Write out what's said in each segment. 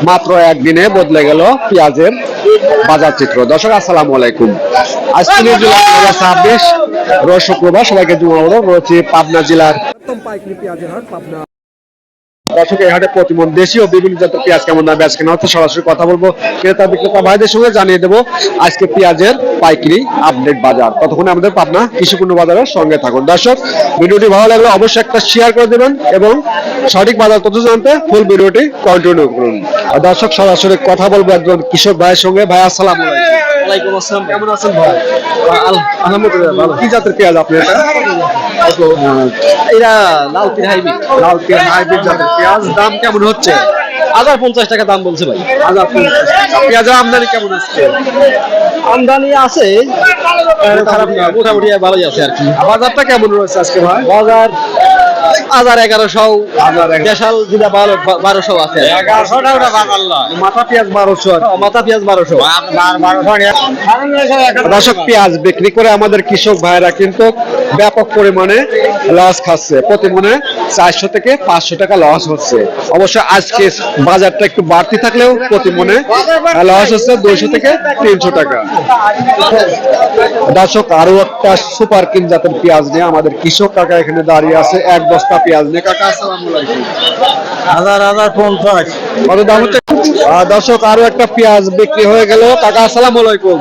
মাত্র একদিনে বদলে গেল পেঁয়াজের বাজার চিত্র। দর্শক আসসালামু আলাইকুম। আজ 3 জুলাই 2026 রোজ শুক্রবার। সবাইকে জুমা মোবারক। রয়েছে পাবনা জেলার পাইকারি পেঁয়াজের হাট পাবনা। দর্শক এই হাটে প্রতিমন দেশি ও বিভিন্ন জাতের পেঁয়াজ কেমন দাম বেচা কেনা হচ্ছে সরাসরি কথা বলবো ক্রেতা বিক্রেতা ভাইদের সঙ্গে, জানিয়ে দেবো আজকে পেঁয়াজের পাইকারি আপডেট বাজার। ততক্ষণে আমাদের পাবনা কৃষিপণ্য বাজারের সঙ্গে থাকুন। দর্শক ভিডিওটি ভালো লাগলে অবশ্যই একটা শেয়ার করে দেবেন এবং সঠিক বাজার তথ্য জানতে ফুল ভিডিওটি কন্টিনিউ করুন। আর দর্শক সরাসরি কথা বলবো একজন কৃষক ভাইয়ের সঙ্গে। ভাই আসসালামু আলাইকুম। ওয়ালাইকুম আসসালাম। কেমন আছেন ভাই? আলহামদুলিল্লাহ ভালো। কি জাতের পেঁয়াজ আপনি? এটা লাল তীর হাইব্রিড। লাল পেঁয়াজ হাইব্রিড জাতের পেঁয়াজ। দাম কেমন হচ্ছে? 1050 টাকা দাম বলছে ভাই। পেঁয়াজের আমদানি কেমন আসছে? আমদানি আছে, খারাপ না, মোটামুটি ভালোই আছে আর কি। বাজারটা কেমন রয়েছে আজকে ভাই? বাজার 1100 দেশাল যেটা 1200 আছে। 1100 টাকা বাজার লয়। মাথা পেঁয়াজ 1200। মাথা পেঁয়াজ 1200। দর্শক পেঁয়াজ বিক্রি করে আমাদের কৃষক ভাইরা কিন্তু ব্যাপক পরিমাণে লস খাচ্ছে। প্রতি মনে 400 থেকে 500 টাকা লস হচ্ছে। অবশ্য আজকে বাজারটা একটু বাড়তি থাকলেও প্রতি মনে লস হচ্ছে 200 থেকে 300 টাকা। দর্শক আরো একটা সুপার কিং জাতের পেঁয়াজ নিয়ে আমাদের কৃষক কাকা এখানে দাঁড়িয়ে আছে। এক বস্তা পেঁয়াজ নিয়ে। কাকা আসসালামু আলাইকুম। 1050। কত দাম হচ্ছে? দর্শক আরো একটা পেঁয়াজ বিক্রি হয়ে গেল। কাকা আসসালামু আলাইকুম।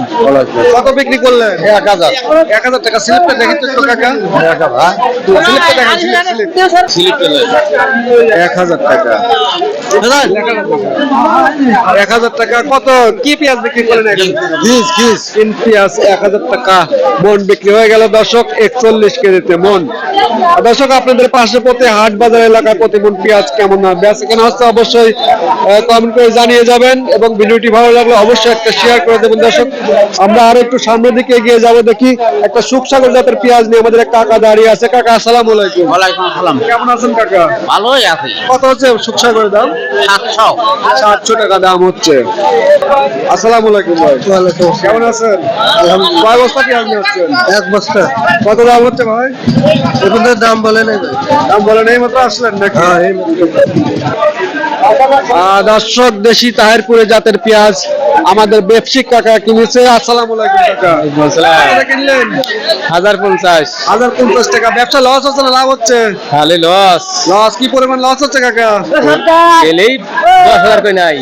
কত বিক্রি করলেন? 1000। 1000 টাকা। স্লিপটা দেখি তো একটু কাকা। স্লিপটা দেখেন, স্লিপ 1000 টাকা। 1000 টাকা। কত কি পেঁয়াজ বিক্রি করলেন? তিন পেঁয়াজ 1000 টাকা মন বিক্রি হয়ে গেল। দর্শক 41 কেজিতে মন। দর্শক আপনাদের পাশে প্রতি হাট বাজার এলাকায় প্রতি মন পেঁয়াজ কেমন বেচা কেনা হচ্ছে অবশ্যই কমেন্ট করে জানিয়ে যাবেন এবং ভিডিওটি ভালো লাগলে অবশ্যই একটা শেয়ার করে দেবেন। দর্শক আমরা আরো একটু সামনের দিকে এগিয়ে যাব। দেখি একটা সুখসাগর জাতের পেঁয়াজ নিয়ে আমাদের এক কাকা দাঁড়িয়ে আছে। কাকা আসসালামু আলাইকুম। ওয়ালাইকুম আসসালাম। কেমন আছেন কাকা? ভালোই আছে। কত হচ্ছে সুখসাগরের দাম? 700। 700 টাকা দাম হচ্ছে। আসসালামু আলাইকুম ভাই। কেমন আছেন? কয় বস্তা পেঁয়াজ নিয়ে আসছেন? এক বস্তা। কত দাম হচ্ছে ভাই? এখন তো দাম বলে নাই ভাই। দাম বলেন এই মাত্র আসলেন নাকি? দর্শক দেশি তাহিরপুরে জাতের পেঁয়াজ আমাদের ব্যবসায়িক কাকা কিনেছে। আসসালামু আলাইকুম কাকা। কত কিনলেন? 1050। 1050 টাকা। ব্যবসা লস হচ্ছে না লাভ হচ্ছে? খালি লস। লস কি পরিমাণ লস হচ্ছে কাকা? গেলেই 10,000 কই নাই।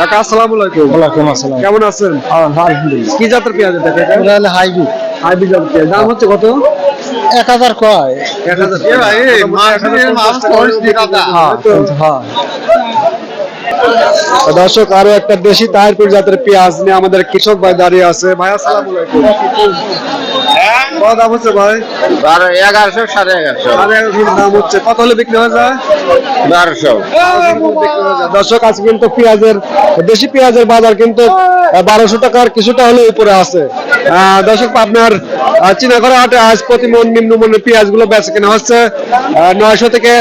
কাকা আসসালামু আলাইকুম। ওয়ালাইকুম আসসালাম। কেমন আছেন? আলহামদুলিল্লাহ। কি জাতের পেঁয়াজ এটা কাকা? এটা হলো হাইব্রিড। হাইব্রিড জাতের পেঁয়াজ। দাম হচ্ছে কত? 1000 কয়। 1000 এ ভাই, এই মাছের মাছ পড়ছে দাদা। হ্যাঁ। দর্শক আরো একটা দেশি তাহিরপুর জাতের পেঁয়াজ নিয়ে আমাদের কৃষক ভাই দাঁড়িয়ে আছে। ভাই আসসালামু আলাইকুম। কত দাম হচ্ছে ভাই? 1100 1150। 1150 দাম হচ্ছে। কত হলে বিক্রি হয়ে যায়? 1200। দর্শক আজকে কিন্তু পেঁয়াজের দেশি পেঁয়াজের বাজার কিন্তু 1200 টাকার কিছুটা হলে উপরে আছে। দর্শক আপনার চীনাঘড়া হাটে আজ প্রতি মন নিম্নমানের পেঁয়াজ গুলো বেচা কেনা হচ্ছে 900 থেকে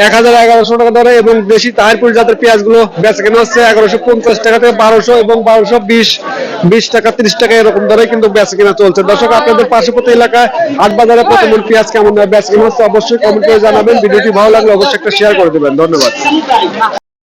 1000 1100 টাকা দরে এবং দেশি তাহিরপুর জাতের পেঁয়াজ গুলো বেচা কেনা হচ্ছে 1150 টাকা থেকে 1200 এবং 1220 টাকা 30 টাকা এরকম দরে কিন্তু বেচা কেনা চলছে। দর্শক আপনাদের পার্শ্ববর্তী এলাকায় হাট বাজারে প্রতি মন পেঁয়াজ কেমন বেচা কেনা হচ্ছে অবশ্যই কমেন্ট করে জানাবেন। ভিডিওটি ভালো লাগলে অবশ্যই একটা শেয়ার করে দেবেন। ধন্যবাদ।